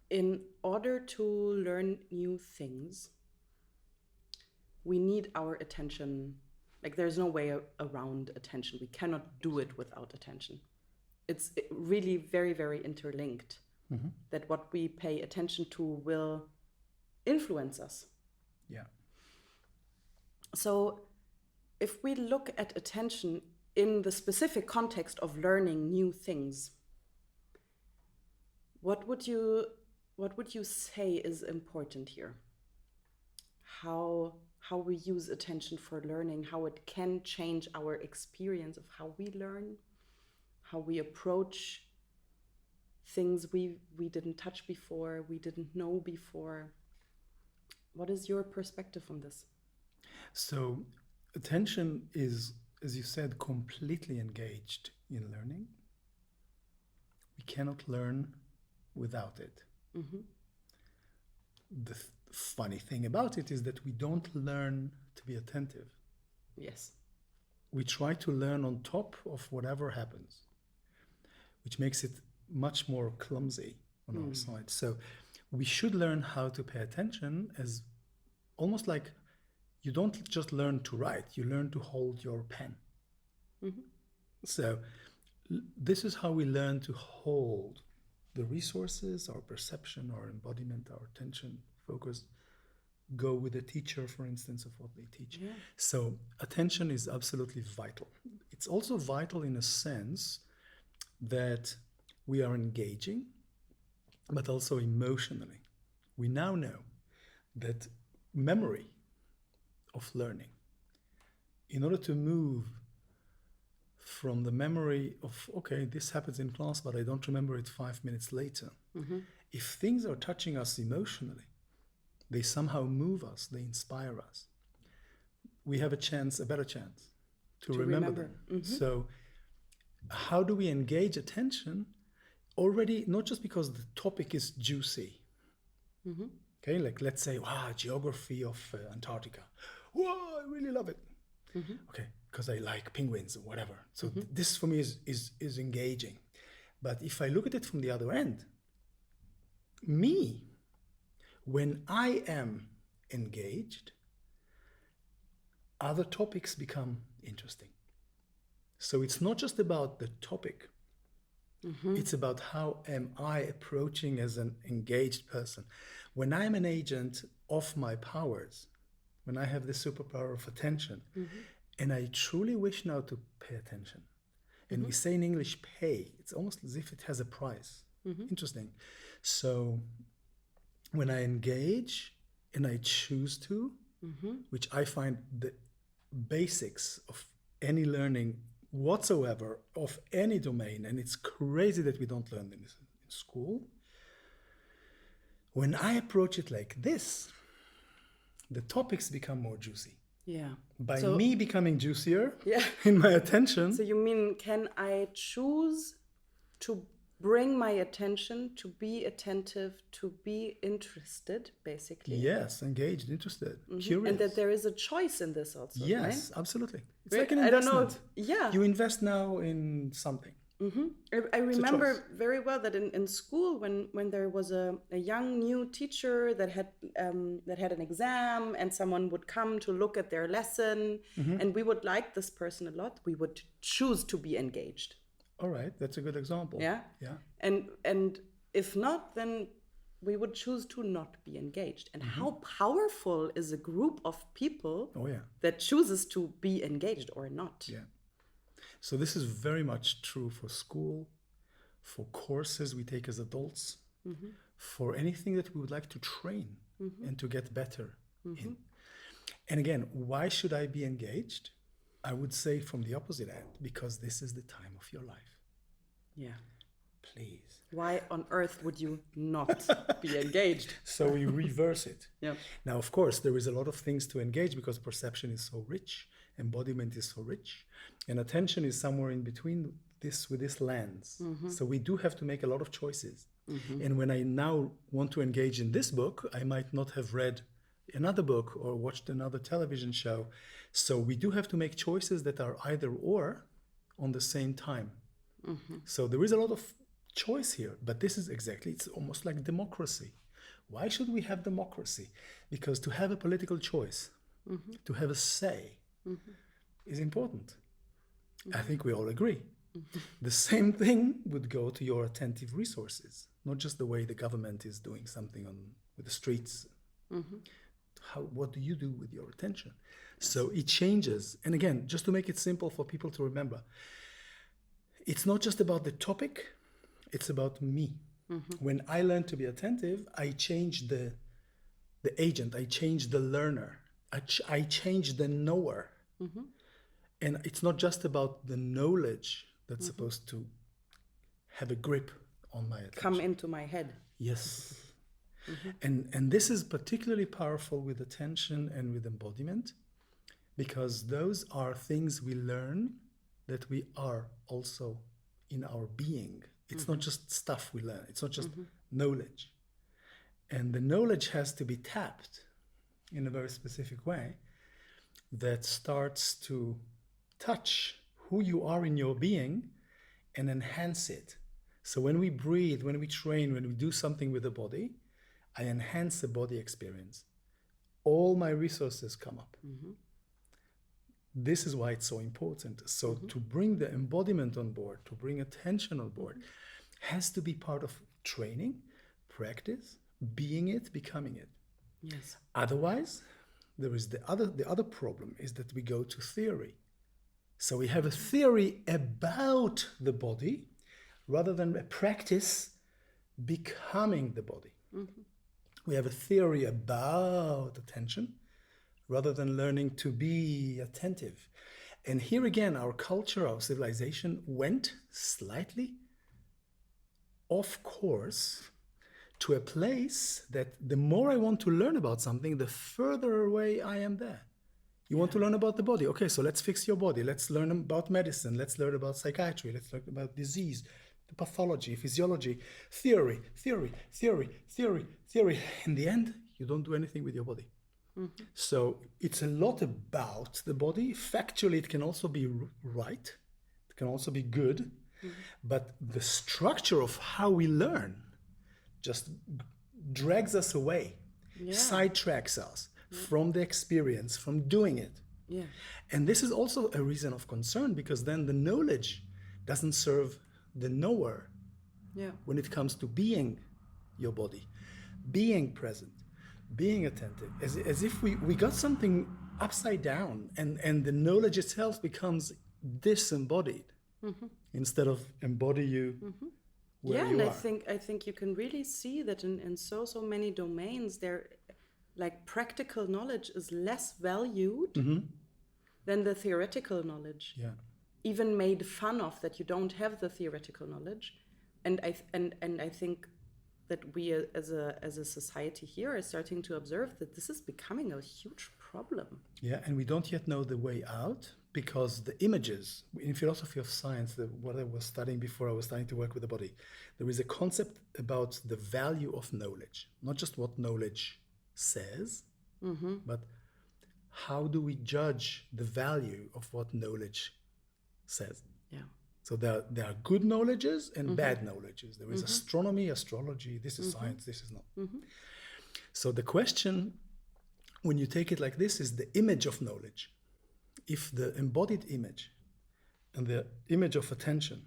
in order to learn new things, we need our attention. Like, there's no way around attention. We cannot do it without attention. It's really very, very interlinked. That what we pay attention to will influence us. Yeah. So if we look at attention in the specific context of learning new things, what would you say is important here? How we use attention for learning, how it can change our experience of how we learn, how we approach things we didn't touch before, we didn't know before. What is your perspective on this? So attention is, as you said, completely engaged in learning. We cannot learn without it. The funny thing about it is that we don't learn to be attentive. Yes. We try to learn on top of whatever happens, which makes it much more clumsy on our side. So we should learn how to pay attention as almost like you don't just learn to write, you learn to hold your pen. So this is how we learn to hold the resources, our perception, our embodiment, our attention, focus, go with the teacher, for instance, of what they teach. Yeah. So attention is absolutely vital. It's also vital in a sense that we are engaging, but also emotionally. We now know that memory of learning, in order to move from the memory of, okay, this happens in class, but I don't remember it 5 minutes later. If things are touching us emotionally, they somehow move us, they inspire us. We have a better chance to remember them. So how do we engage attention? Already, not just because the topic is juicy. Okay, like let's say, wow, geography of Antarctica. Whoa, I really love it. Okay, because I like penguins or whatever. So this for me is engaging. But if I look at it from the other end, when I am engaged, other topics become interesting. So it's not just about the topic. It's about how am I approaching as an engaged person. When I'm an agent of my powers, when I have the superpower of attention, and I truly wish now to pay attention, and we say in English pay, it's almost as if it has a price. Interesting. So when I engage and I choose to, which I find the basics of any learning whatsoever of any domain, and it's crazy that we don't learn this in school. When I approach it like this, the topics become more juicy. Yeah. By me becoming juicier Yeah. in my attention. So you mean, can I choose to bring my attention, to be attentive, to be interested, basically? Yes, engaged, interested, curious. And that there is a choice in this also, yes, right? absolutely. It's Right, like an I don't investment. know. Yeah. You invest now in something. I remember very well that in school, when there was a young new teacher that had an exam, and someone would come to look at their lesson, and we would like this person a lot, we would choose to be engaged. All right, that's a good example. Yeah. Yeah. And if not, then we would choose to not be engaged. And how powerful is a group of people that chooses to be engaged or not? Yeah. So this is very much true for school, for courses we take as adults, for anything that we would like to train and to get better in. And again, why should I be engaged? I would say from the opposite end, because this is the time of your life. Yeah. Please. Why on earth would you not be engaged? So we reverse it. Yeah. Now, of course, there is a lot of things to engage because perception is so rich, embodiment is so rich, and attention is somewhere in between this with this lens. So we do have to make a lot of choices. And when I now want to engage in this book, I might not have read another book or watched another television show. So we do have to make choices that are either or on the same time. So there is a lot of choice here. But this is exactly, it's almost like democracy. Why should we have democracy? Because to have a political choice, to have a say, is important. I think we all agree. The same thing would go to your attentive resources, not just the way the government is doing something with the streets. What do you do with your attention? So it changes. And again, just to make it simple for people to remember, it's not just about the topic, it's about me. When I learn to be attentive, I change the agent, I change the learner, I change the knower. And it's not just about the knowledge that's supposed to have a grip on my attention. Come into my head. Yes. And this is particularly powerful with attention and with embodiment, because those are things we learn that we are also in our being. It's not just stuff we learn. It's not just knowledge. And the knowledge has to be tapped in a very specific way that starts to touch who you are in your being and enhance it. So when we breathe, when we train, when we do something with the body, I enhance the body experience. All my resources come up. This is why it's so important. So to bring the embodiment on board, to bring attention on board, has to be part of training, practice, being it, becoming it. Yes. Otherwise, there is the other problem is that we go to theory. So we have a theory about the body rather than a practice becoming the body. We have a theory about attention rather than learning to be attentive. And here again, our culture, our civilization went slightly off course to a place that the more I want to learn about something, the further away I am there. You want to learn about the body. Okay, so let's fix your body. Let's learn about medicine. Let's learn about psychiatry. Let's learn about disease, the pathology, physiology, theory. In the end, you don't do anything with your body. So it's a lot about the body. Factually, it can also be right. It can also be good. But the structure of how we learn just drags us away, sidetracks us from the experience, from doing it. And this is also a reason of concern, because then the knowledge doesn't serve the knower when it comes to being your body, being present, being attentive, as if we got something upside down, and the knowledge itself becomes disembodied instead of embody you where you and are. I think you can really see that in so many domains there, like, practical knowledge is less valued than the theoretical knowledge. Even made fun of, that you don't have the theoretical knowledge. And I think that we as a society here are starting to observe that this is becoming a huge problem. And we don't yet know the way out, because the images in philosophy of science, what I was studying before I was starting to work with the body, there is a concept about the value of knowledge, not just what knowledge says, but how do we judge the value of what knowledge says. So there are good knowledges and bad knowledges. There is astronomy, astrology, this is science, this is not. So the question, when you take it like this, is the image of knowledge. If the embodied image and the image of attention,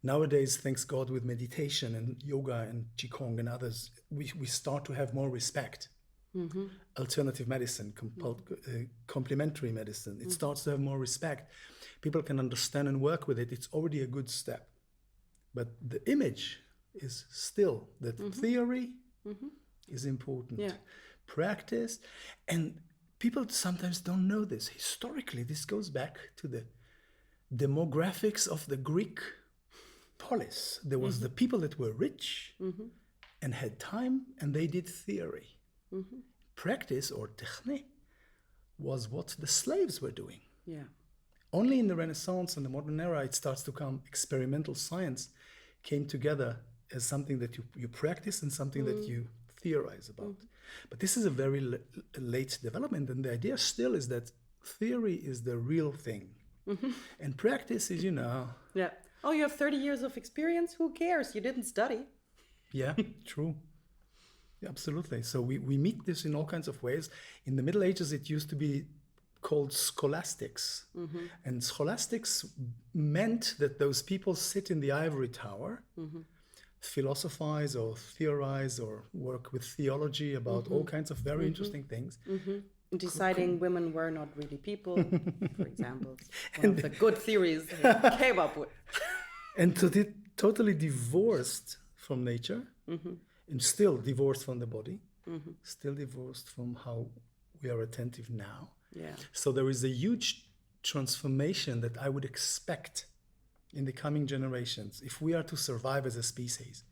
nowadays, thanks God, with meditation and yoga and Qigong and others, we start to have more respect. Alternative medicine, complementary medicine, it starts to have more respect. People can understand and work with it. It's already a good step. But the image is still that theory is important. Practice, and people sometimes don't know this. Historically, this goes back to the demographics of the Greek polis. There was the people that were rich and had time, and they did theory. Practice, or techne, was what the slaves were doing. Only in the Renaissance and the modern era, it starts to come. Experimental science came together as something that you practice and something that you theorize about. But this is a very late development, and the idea still is that theory is the real thing. And practice is, Oh, you have 30 years of experience? Who cares? You didn't study. Yeah, true. Yeah, absolutely. So we meet this in all kinds of ways. In the Middle Ages, it used to be called scholastics. And scholastics meant that those people sit in the ivory tower, philosophize or theorize or work with theology about all kinds of very interesting things. Deciding women were not really people, for example. One of the good theories they came up with. And totally divorced from nature, and still divorced from the body, still divorced from how we are attentive now. Yeah. So there is a huge transformation that I would expect in the coming generations. If we are to survive as a species,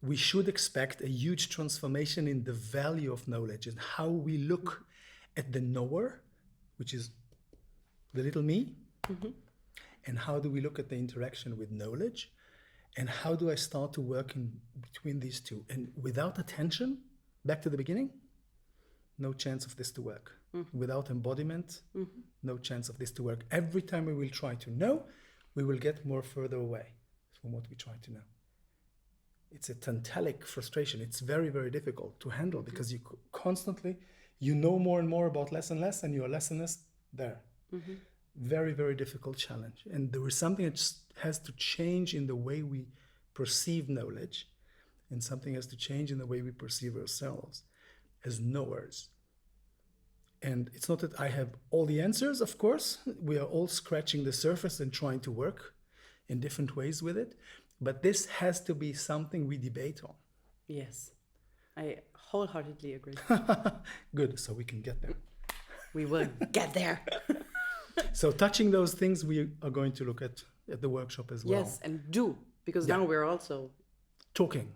we should expect a huge transformation in the value of knowledge and how we look at the knower, which is the little me, and how do we look at the interaction with knowledge, and how do I start to work in between these two. And without attention, back to the beginning, no chance of this to work. Without embodiment, no chance of this to work. Every time we will try to know, we will get more further away from what we try to know. It's a tantalic frustration. It's very, very difficult to handle because you constantly, you know more and more about less and less, and you are less and less there. Very, very difficult challenge. And there is something that just has to change in the way we perceive knowledge, and something has to change in the way we perceive ourselves as knowers. And it's not that I have all the answers, of course. We are all scratching the surface and trying to work in different ways with it. But this has to be something we debate on. Yes, I wholeheartedly agree. Good, so we can get there. We will get there. So touching those things, we are going to look at the workshop as well. Yes, and do, because now we're also talking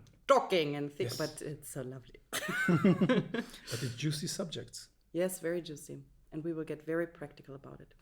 and think, Yes. but it's so lovely. But it's juicy subjects. Yes, very juicy. And we will get very practical about it.